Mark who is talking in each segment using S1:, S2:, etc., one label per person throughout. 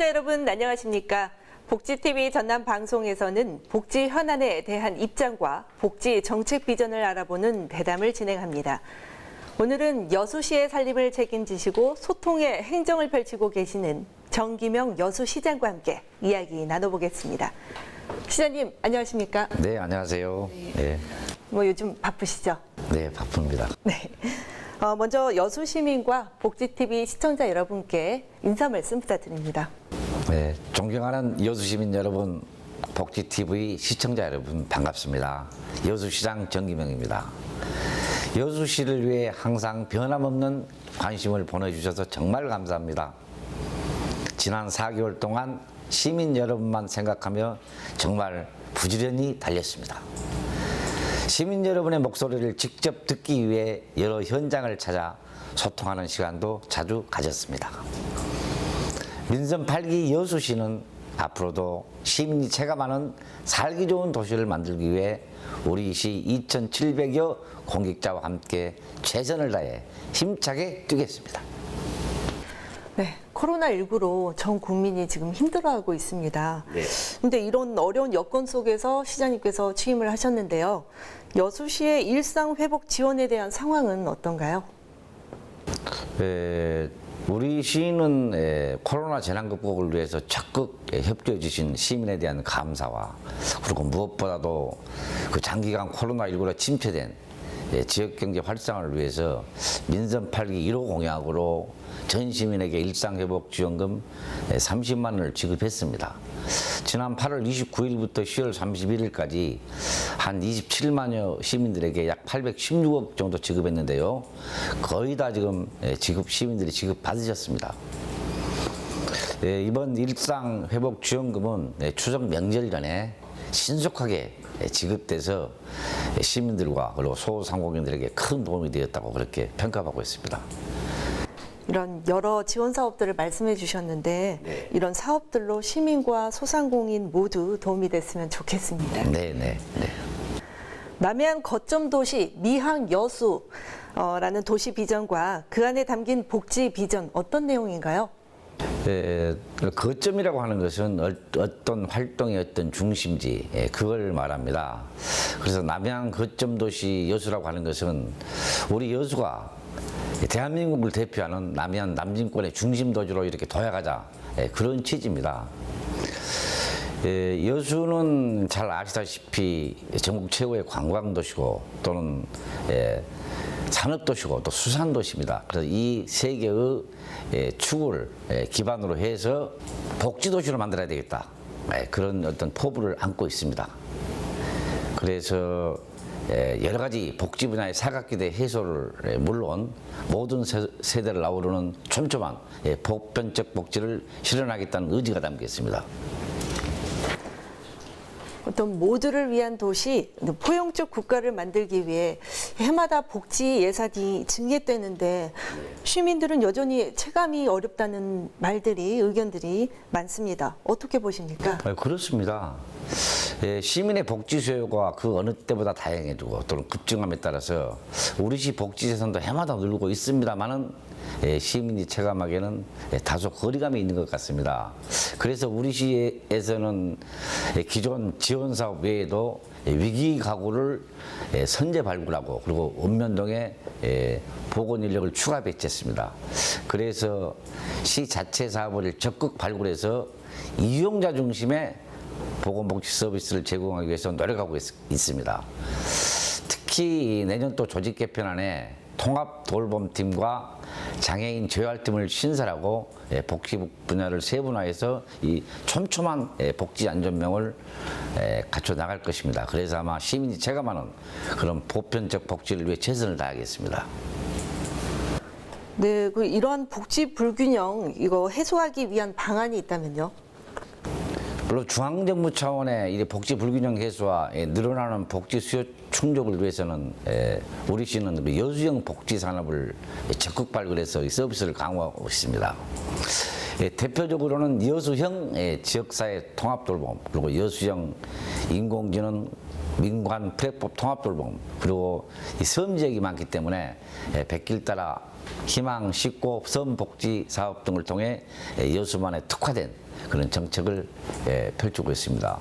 S1: 시청자 여러분 안녕하십니까? 복지TV 전남 방송에서는 복지 현안에 대한 입장과 복지 정책 비전을 알아보는 대담을 진행합니다. 오늘은 여수시의 살림을 책임지시고 소통의 행정을 펼치고 계시는 정기명 여수시장과 함께 이야기 나눠보겠습니다. 시장님 안녕하십니까?
S2: 네, 안녕하세요. 네.
S1: 뭐 요즘 바쁘시죠?
S2: 네, 바쁩니다.
S1: 네. 먼저 여수시민과 복지TV 시청자 여러분께 인사 말씀 부탁드립니다.
S2: 네, 존경하는 여수시민 여러분, 복지TV 시청자 여러분 반갑습니다. 여수시장 정기명입니다. 여수시를 위해 항상 변함없는 관심을 보내주셔서 정말 감사합니다. 지난 4개월 동안 시민 여러분만 생각하며 정말 부지런히 달렸습니다. 시민 여러분의 목소리를 직접 듣기 위해 여러 현장을 찾아 소통하는 시간도 자주 가졌습니다. 민선 8기 여수시는 앞으로도 시민이 체감하는 살기 좋은 도시를 만들기 위해 우리 시 2,700여 공직자와 함께 최선을 다해 힘차게 뛰겠습니다.
S1: 네, 코로나19로 전 국민이 지금 힘들어하고 있습니다. 근데 이런 어려운 여건 속에서 시장님께서 취임을 하셨는데요. 여수시의 일상 회복 지원에 대한 상황은 어떤가요?
S2: 우리 시는 코로나 재난 극복을 위해서 적극 협조해 주신 시민에 대한 감사와 그리고 무엇보다도 그 장기간 코로나19로 침체된 지역경제 활성화를 위해서 민선 8기 1호 공약으로 전 시민에게 일상회복지원금 30만 원을 지급했습니다. 지난 8월 29일부터 10월 31일까지 한 27만여 시민들에게 약 816억 정도 지급했는데요. 거의 다 지금 시민들이 지급받으셨습니다. 이번 일상회복지원금은 추석 명절 전에 신속하게 지급돼서 시민들과 그리고 소상공인들에게 큰 도움이 되었다고 그렇게 평가받고 있습니다.
S1: 이런 여러 지원 사업들을 말씀해 주셨는데
S2: 네.
S1: 이런 사업들로 시민과 소상공인 모두 도움이 됐으면 좋겠습니다.
S2: 네.
S1: 남해안 거점 도시 미항 여수라는 도시 비전과 그 안에 담긴 복지 비전 어떤 내용인가요?
S2: 거점이라고 하는 것은 어떤 활동의 어떤 중심지 그걸 말합니다. 그래서 남해안 거점 도시 여수라고 하는 것은 우리 여수가 대한민국을 대표하는 남해안 남진권의 중심 도시로 이렇게 도약하자 그런 취지입니다. 여수는 잘 아시다시피 전국 최고의 관광도시고 또는 산업도시고 또 수산도시입니다. 그래서 이 세 개의 축을 기반으로 해서 복지도시로 만들어야 되겠다. 그런 어떤 포부를 안고 있습니다. 그래서 여러 가지 복지 분야의 사각지대 해소를 물론 모든 세대를 아우르는 촘촘한 보편적 복지를 실현하겠다는 의지가 담겨 있습니다.
S1: 어떤 모두를 위한 도시, 포용적 국가를 만들기 위해 해마다 복지 예산이 증액되는데 시민들은 여전히 체감이 어렵다는 말들이, 의견들이 많습니다. 어떻게 보십니까?
S2: 그렇습니다. 시민의 복지 수요가 그 어느 때보다 다양해지고 또는 급증함에 따라서 우리 시 복지 예산도 해마다 늘고 있습니다만은 시민이 체감하기에는 다소 거리감이 있는 것 같습니다. 그래서 우리 시에서는 기존 지원 사업 외에도 위기 가구를 선제 발굴하고 그리고 읍면동에 보건 인력을 추가 배치했습니다. 그래서 시 자체 사업을 적극 발굴해서 이용자 중심의 보건복지 서비스를 제공하기 위해서 노력하고 있습니다. 특히 내년 또 조직 개편안에 통합돌봄팀과 장애인 재활팀을 신설하고 복지 분야를 세분화해서 이 촘촘한 복지 안전망을 갖춰 나갈 것입니다. 그래서 아마 시민이 체감하는 그런 보편적 복지를 위해 최선을 다하겠습니다.
S1: 네, 이러한 복지 불균형 이거 해소하기 위한 방안이 있다면요?
S2: 물론 중앙정부 차원의 이 복지 불균형 해소와 늘어나는 복지 수요 충족을 위해서는 우리 시는 여수형 복지 산업을 적극 발굴해서 이 서비스를 강화하고 있습니다. 대표적으로는 여수형 지역사회 통합돌봄, 그리고 여수형 인공지능 민관 플랫폼 통합돌봄, 그리고 이 섬지역이 많기 때문에 백길 따라 희망, 식고, 섬복지 사업 등을 통해 여수만의 특화된 그런 정책을 펼치고 있습니다.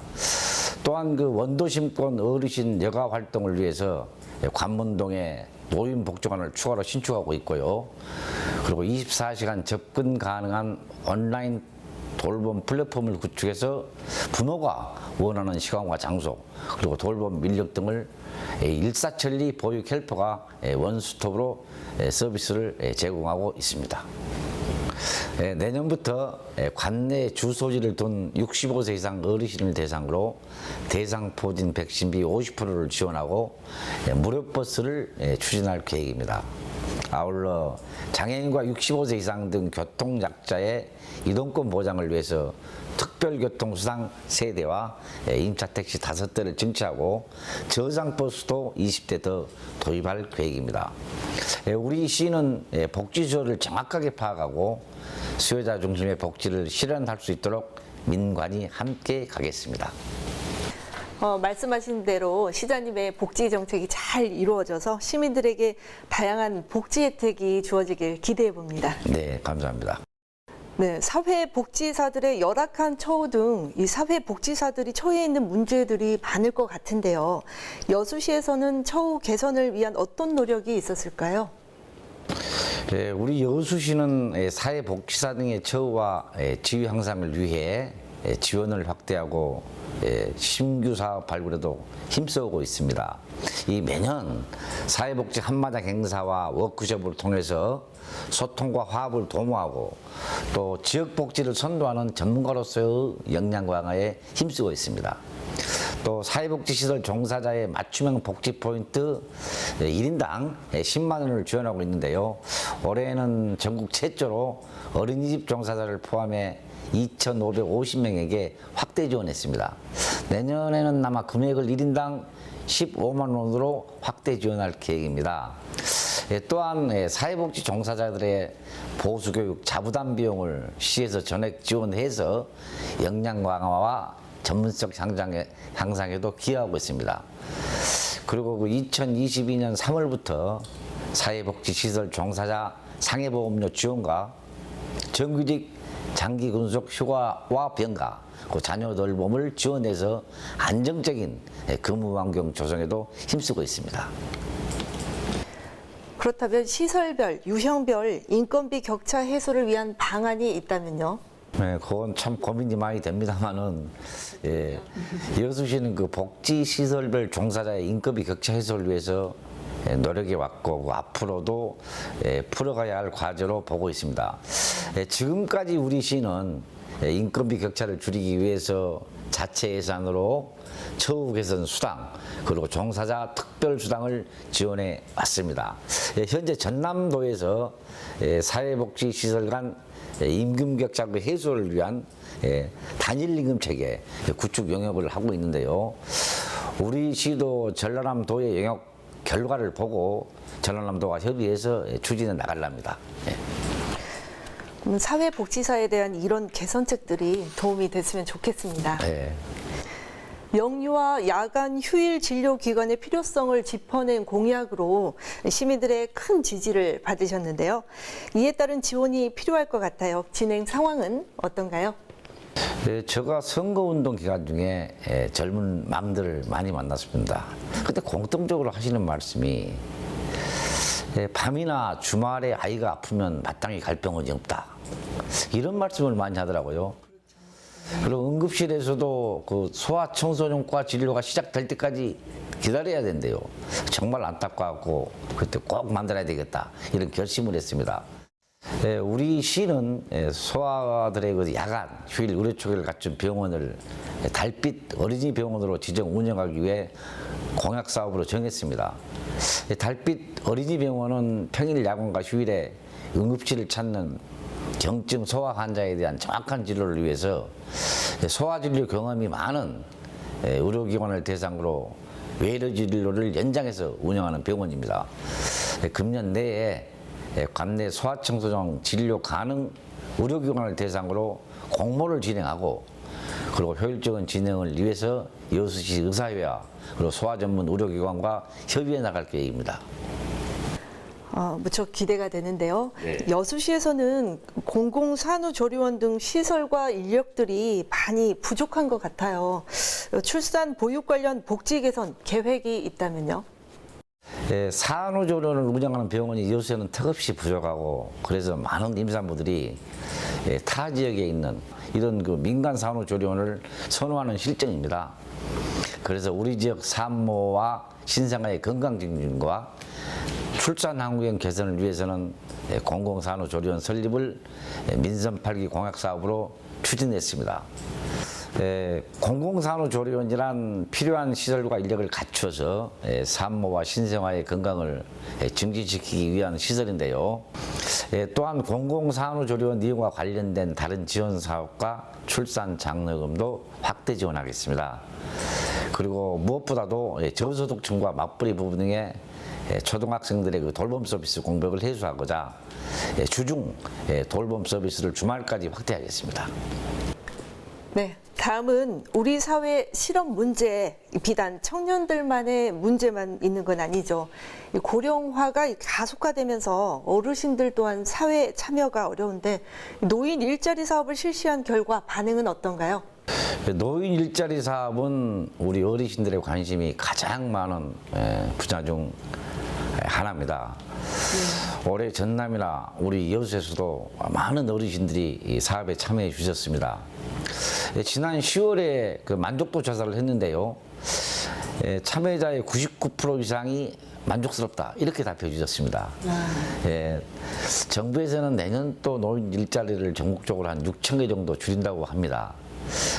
S2: 또한 그 원도심권 어르신 여가 활동을 위해서 관문동에 노인복지관을 추가로 신축하고 있고요. 그리고 24시간 접근 가능한 온라인 돌봄 플랫폼을 구축해서 부모가 원하는 시간과 장소 그리고 돌봄 인력 등을 일사천리 보육 헬퍼가 원스톱으로 서비스를 제공하고 있습니다. 내년부터 관내 주소지를 둔 65세 이상 어르신을 대상으로 대상포진 백신비 50%를 지원하고 무료 버스를 추진할 계획입니다. 아울러 장애인과 65세 이상 등 교통약자의 이동권 보장을 위해서 특별교통수당 세대와 임차택시 5대를 증치하고 저상버스도 20대 더 도입할 계획입니다. 우리 시는 복지수요를 정확하게 파악하고 수요자 중심의 복지를 실현할 수 있도록 민관이 함께 가겠습니다.
S1: 말씀하신 대로 시장님의 복지 정책이 잘 이루어져서 시민들에게 다양한 복지 혜택이 주어지길 기대해 봅니다.
S2: 네, 감사합니다.
S1: 네, 사회복지사들의 열악한 처우 등 이 사회복지사들이 처해 있는 문제들이 많을 것 같은데요. 여수시에서는 처우 개선을 위한 어떤 노력이 있었을까요?
S2: 우리 여수시는 사회복지사 등의 처우와 지위 향상을 위해 지원을 확대하고 신규 사업 발굴에도 힘써오고 있습니다. 이 매년 사회복지 한마당 행사와 워크숍을 통해서 소통과 화합을 도모하고 또 지역복지를 선도하는 전문가로서의 역량 강화에 힘쓰고 있습니다. 또 사회복지시설 종사자의 맞춤형 복지 포인트 1인당 10만 원을 지원하고 있는데요. 올해는 전국 최초로 어린이집 종사자를 포함해 2,550명에게 확대 지원했습니다. 내년에는 아마 금액을 1인당 15만 원으로 확대 지원할 계획입니다. 또한 사회복지 종사자들의 보수교육 자부담 비용을 시에서 전액 지원해서 역량 강화와 전문성 향상에도 기여하고 있습니다. 그리고 2022년 3월부터 사회복지시설 종사자 상해보험료 지원과 정규직 장기 근속 휴가와 병가, 자녀 돌봄을 지원해서 안정적인 근무 환경 조성에도 힘쓰고 있습니다.
S1: 그렇다면 시설별, 유형별 인건비 격차 해소를 위한 방안이 있다면요?
S2: 네, 그건 참 고민이 많이 됩니다만은 여수시는 그 복지시설별 종사자의 인건비 격차 해소를 위해서 노력해 왔고 앞으로도 풀어가야 할 과제로 보고 있습니다. 지금까지 우리 시는 인건비 격차를 줄이기 위해서 자체 예산으로 처우 개선 수당 그리고 종사자 특별 수당을 지원해 왔습니다. 현재 전남도에서 사회복지시설 간 임금 격차 해소를 위한 단일 임금 체계 구축 영역을 하고 있는데요. 우리 시도 전라남도의 영역 결과를 보고 전라남도와 협의해서 추진해 나가랍니다.
S1: 사회복지사에 대한 이런 개선책들이 도움이 됐으면 좋겠습니다.
S2: 네.
S1: 영유아 야간 휴일 진료 기관의 필요성을 짚어낸 공약으로 시민들의 큰 지지를 받으셨는데요. 이에 따른 지원이 필요할 것 같아요. 진행 상황은 어떤가요?
S2: 제가 선거운동 기간 중에 젊은 맘들을 많이 만났습니다. 그때 공통적으로 하시는 말씀이 밤이나 주말에 아이가 아프면 마땅히 갈 병원이 없다. 이런 말씀을 많이 하더라고요. 그리고 응급실에서도 그 소아청소년과 진료가 시작될 때까지 기다려야 된대요. 정말 안타깝고 그때 꼭 만들어야 되겠다. 이런 결심을 했습니다. 우리 시는 소아들의 그 야간 휴일 의료 초기를 갖춘 병원을 달빛 어린이 병원으로 지정 운영하기 위해 공약 사업으로 정했습니다. 달빛 어린이 병원은 평일 야간과 휴일에 응급실을 찾는 경증 소아 환자에 대한 정확한 진료를 위해서 소아 진료 경험이 많은 의료기관을 대상으로 외래 진료를 연장해서 운영하는 병원입니다. 금년 내에 관내 소아청소년 진료 가능 의료기관을 대상으로 공모를 진행하고 그리고 효율적인 진행을 위해서 여수시 의사회와 그리고 소아 전문 의료기관과 협의해 나갈 계획입니다.
S1: 무척 기대가 되는데요.
S2: 네.
S1: 여수시에서는 공공산후조리원 등 시설과 인력들이 많이 부족한 것 같아요. 출산 보육 관련 복지 개선 계획이 있다면요?
S2: 산후조리원을 운영하는 병원이 여수에는 턱없이 부족하고 그래서 많은 임산부들이 타 지역에 있는 이런 그 민간 산후조리원을 선호하는 실정입니다. 그래서 우리 지역 산모와 신생아의 건강 증진과 출산 환경 개선을 위해서는 공공산후조리원 설립을 민선 8기 공약 사업으로 추진했습니다. 공공산후조리원이란 필요한 시설과 인력을 갖춰서 산모와 신생아의 건강을 증진시키기 위한 시설인데요. 또한 공공산후조리원 이용과 관련된 다른 지원 사업과 출산 장려금도 확대 지원하겠습니다. 그리고 무엇보다도 저소득층과 맞벌이 부부 등의 초등학생들의 그 돌봄 서비스 공백을 해소하고자 주중 돌봄 서비스를 주말까지 확대하겠습니다.
S1: 네, 다음은 우리 사회 실업 문제, 비단 청년들만의 문제만 있는 건 아니죠. 이 고령화가 가속화되면서 어르신들 또한 사회 참여가 어려운데 노인 일자리 사업을 실시한 결과 반응은 어떤가요?
S2: 노인 일자리 사업은 우리 어르신들의 관심이 가장 많은 분야 중 하나입니다. 올해 전남이나 우리 여수에서도 많은 어르신들이 이 사업에 참여해 주셨습니다. 지난 10월에 그 만족도 조사를 했는데요. 참여자의 99% 이상이 만족스럽다 이렇게 답해 주셨습니다. 정부에서는 내년 또 노인 일자리를 전국적으로 한 6천 개 정도 줄인다고 합니다.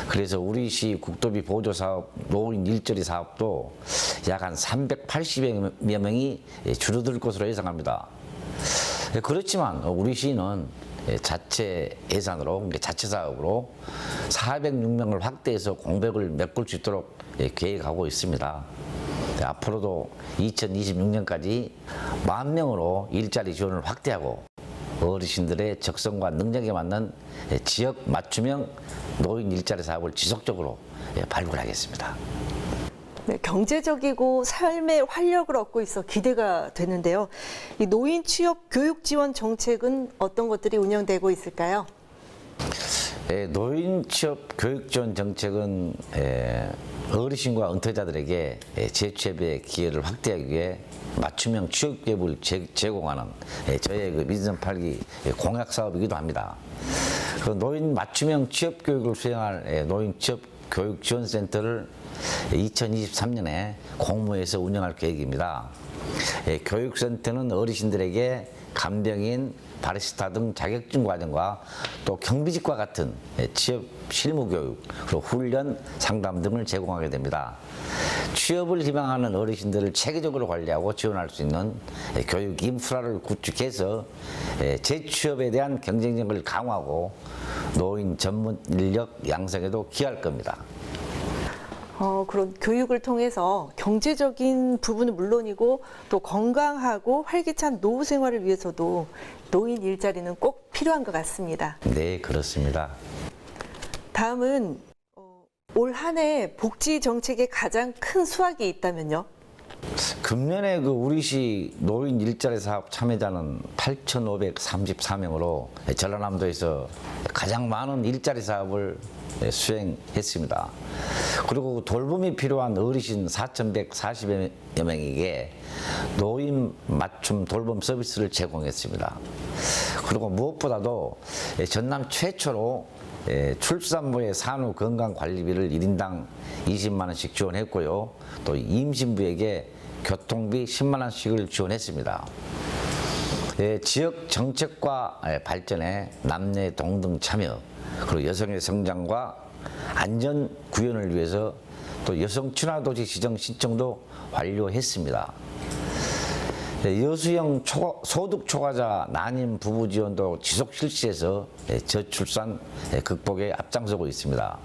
S2: 그래서 우리 시 국도비 보조 사업 노인 일자리 사업도 약 한 380여 명이 줄어들 것으로 예상합니다. 그렇지만 우리 시는 자체 예산으로 자체 사업으로 406명을 확대해서 공백을 메꿀 수 있도록 계획하고 있습니다. 앞으로도 2026년까지 10,000명으로 일자리 지원을 확대하고 어르신들의 적성과 능력에 맞는 지역 맞춤형 노인 일자리 사업을 지속적으로 발굴하겠습니다.
S1: 네, 경제적이고 삶의 활력을 얻고 있어 기대가 되는데요. 이 노인 취업 교육 지원 정책은 어떤 것들이 운영되고 있을까요?
S2: 노인 취업 교육 지원 정책은 어르신과 은퇴자들에게 재취업의 기회를 확대하기 위해 맞춤형 취업 기회를 제공하는 저의 그 민선 8기 공약 사업이기도 합니다. 그 노인 맞춤형 취업 교육을 수행할 노인 취업 교육 지원센터를 2023년에 공모해서 운영할 계획입니다. 교육센터는 어르신들에게 간병인, 바리스타 등 자격증 과정과 또 경비직과 같은 취업 실무 교육, 그리고 훈련, 상담 등을 제공하게 됩니다. 취업을 희망하는 어르신들을 체계적으로 관리하고 지원할 수 있는 교육 인프라를 구축해서 재취업에 대한 경쟁력을 강화하고 노인 전문 인력 양성에도 기여할 겁니다.
S1: 그런 교육을 통해서 경제적인 부분은 물론이고 또 건강하고 활기찬 노후 생활을 위해서도 노인 일자리는 꼭 필요한 것 같습니다.
S2: 네, 그렇습니다.
S1: 다음은 올 한 해 복지 정책에 가장 큰 수확이 있다면요?
S2: 금년에 그 우리시 노인 일자리 사업 참여자는 8,534명으로 전라남도에서 가장 많은 일자리 사업을 수행했습니다. 그리고 돌봄이 필요한 어르신 4,140여 명에게 노인 맞춤 돌봄 서비스를 제공했습니다. 그리고 무엇보다도 전남 최초로 출산부의 산후 건강 관리비를 1인당 20만 원씩 지원했고요. 또 임신부에게 교통비 10만 원씩을 지원했습니다. 지역 정책과 발전에 남녀 동등 참여, 그리고 여성의 성장과 안전 구현을 위해서 또 여성 친화도시 지정 신청도 완료했습니다. 여수형 소득 초과자 난임 부부 지원도 지속 실시해서 저출산 극복에 앞장서고 있습니다.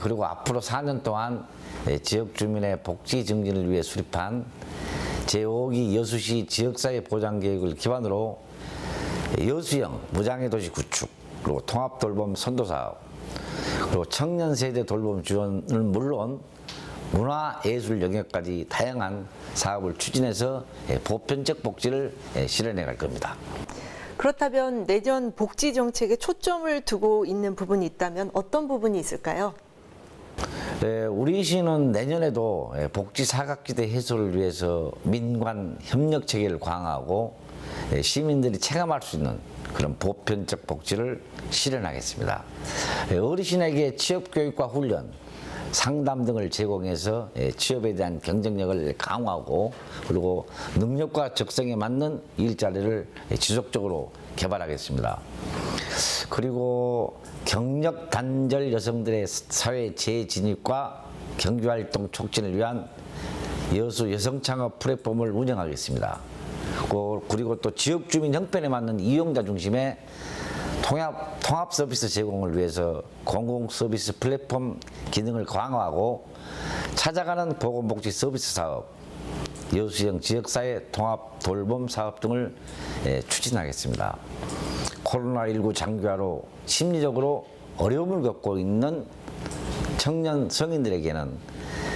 S2: 그리고 앞으로 4년 동안 지역 주민의 복지 증진을 위해 수립한 제5기 여수시 지역사회 보장 계획을 기반으로 여수형 무장애 도시 구축, 그리고 통합 돌봄 선도 사업, 그리고 청년 세대 돌봄 지원은 물론 문화 예술 영역까지 다양한 사업을 추진해서 보편적 복지를 실현해 갈 겁니다.
S1: 그렇다면 내년 복지 정책에 초점을 두고 있는 부분이 있다면 어떤 부분이 있을까요?
S2: 우리 시는 내년에도 복지 사각지대 해소를 위해서 민관 협력 체계를 강화하고 시민들이 체감할 수 있는 그런 보편적 복지를 실현하겠습니다. 어르신에게 취업교육과 훈련, 상담 등을 제공해서 취업에 대한 경쟁력을 강화하고 그리고 능력과 적성에 맞는 일자리를 지속적으로 개발하겠습니다. 그리고 경력 단절 여성들의 사회 재진입과 경제활동 촉진을 위한 여수 여성창업 플랫폼을 운영하겠습니다. 그리고 또 지역 주민 형편에 맞는 이용자 중심의 통합 서비스 제공을 위해서 공공 서비스 플랫폼 기능을 강화하고 찾아가는 보건복지 서비스 사업, 여수형 지역사회 통합 돌봄 사업 등을 추진하겠습니다. 코로나19 장기화로 심리적으로 어려움을 겪고 있는 청년 성인들에게는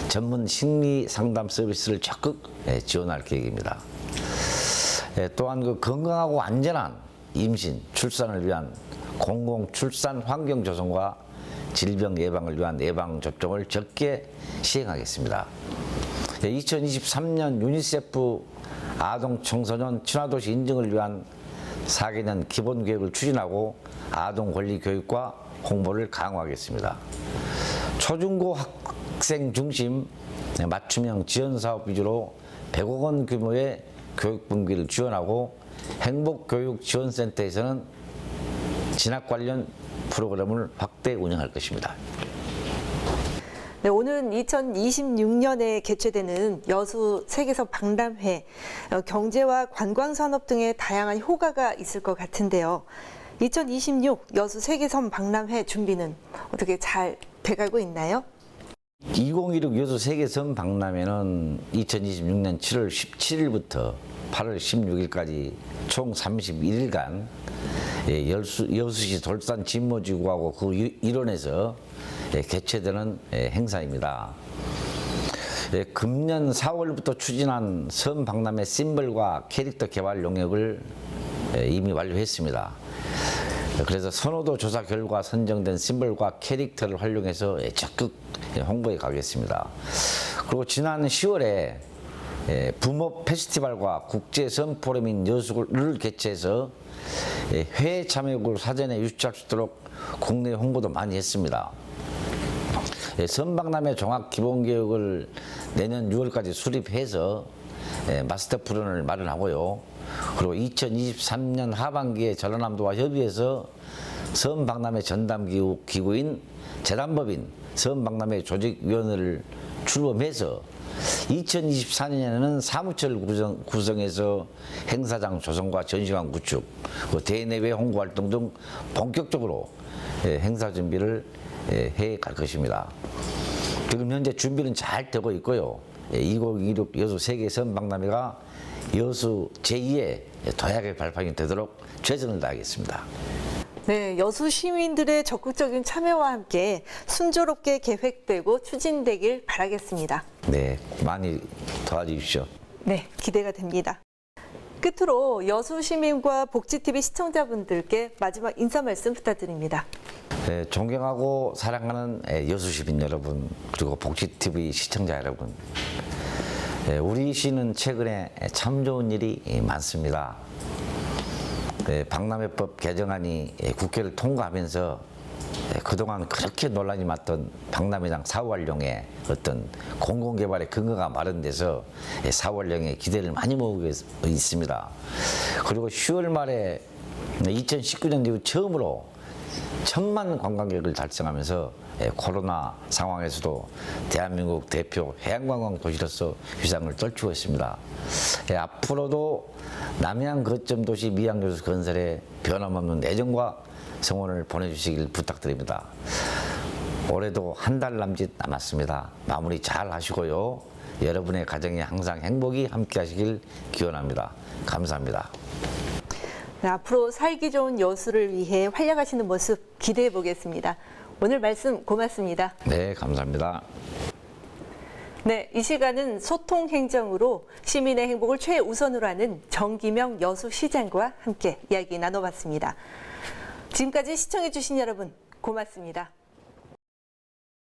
S2: 전문 심리 상담 서비스를 적극 지원할 계획입니다. 또한 그 건강하고 안전한 임신, 출산을 위한 공공 출산 환경 조성과 질병 예방을 위한 예방 접종을 적게 시행하겠습니다. 2023년 유니세프 아동 청소년 친화도시 인증을 위한 4개년 기본 계획을 추진하고 아동 권리 교육과 홍보를 강화하겠습니다. 초중고 학생 중심 맞춤형 지원 사업 위주로 100억 원 규모의 교육 분기를 지원하고 행복교육지원센터에서는 진학 관련 프로그램을 확대 운영할 것입니다.
S1: 네, 오는 2026년에 개최되는 여수 세계섬 박람회, 경제와 관광산업 등의 다양한 효과가 있을 것 같은데요. 2026 여수 세계섬 박람회 준비는 어떻게 잘 돼가고 있나요?
S2: 2016 여수 세계섬 박람회는 2026년 7월 17일부터 8월 16일까지 총 31일간 여수시 돌산 진모지구하고 그 일원에서 개최되는 행사입니다. 금년 4월부터 추진한 섬 박람회 심벌과 캐릭터 개발 용역을 이미 완료했습니다. 그래서 선호도 조사 결과 선정된 심벌과 캐릭터를 활용해서 적극 홍보에 가겠습니다. 그리고 지난 10월에 붐업 페스티벌과 국제섬 포럼인 여수를 개최해서 해외 참여국을 사전에 유치할 수 있도록 국내 홍보도 많이 했습니다. 섬박람회 종합 기본계획을 내년 6월까지 수립해서 마스터 플랜을 마련하고요. 그리고 2023년 하반기에 전라남도와 협의해서 섬박람회 전담기구인 재단법인 섬박람회 조직위원회를 출범해서 2024년에는 사무처를 구성해서 행사장 조성과 전시관 구축, 대내외 홍보 활동 등 본격적으로 행사 준비를 해 갈 것입니다. 지금 현재 준비는 잘 되고 있고요. 2026 여수 세계 섬박람회가 여수 제2의 도약의 발판이 되도록 최선을 다하겠습니다.
S1: 네, 여수 시민들의 적극적인 참여와 함께 순조롭게 계획되고 추진되길 바라겠습니다.
S2: 네, 많이 도와주십시오.
S1: 네, 기대가 됩니다. 끝으로 여수 시민과 복지TV 시청자분들께 마지막 인사 말씀 부탁드립니다.
S2: 네, 존경하고 사랑하는 여수 시민 여러분, 그리고 복지TV 시청자 여러분, 우리 시는 최근에 참 좋은 일이 많습니다. 박람회법 개정안이 국회를 통과하면서 그동안 그렇게 논란이 많던 박람회장 사후활용의 어떤 공공개발의 근거가 마련돼서 사후활용에 기대를 많이 모으고 있습니다. 그리고 10월 말에 2019년 이후 처음으로 1000만 관광객을 달성하면서 코로나 상황에서도 대한민국 대표 해양관광 도시로서 위상을 떨치고 있습니다. 앞으로도 남해안 거점 도시 미양여수 건설에 변함없는 애정과 성원을 보내주시길 부탁드립니다. 올해도 한 달 남짓 남았습니다. 마무리 잘 하시고요. 여러분의 가정에 항상 행복이 함께 하시길 기원합니다. 감사합니다.
S1: 네, 앞으로 살기 좋은 여수를 위해 활약하시는 모습 기대해 보겠습니다. 오늘 말씀 고맙습니다.
S2: 네, 감사합니다.
S1: 네, 이 시간은 소통 행정으로 시민의 행복을 최우선으로 하는 정기명 여수시장과 함께 이야기 나눠봤습니다. 지금까지 시청해주신 여러분 고맙습니다.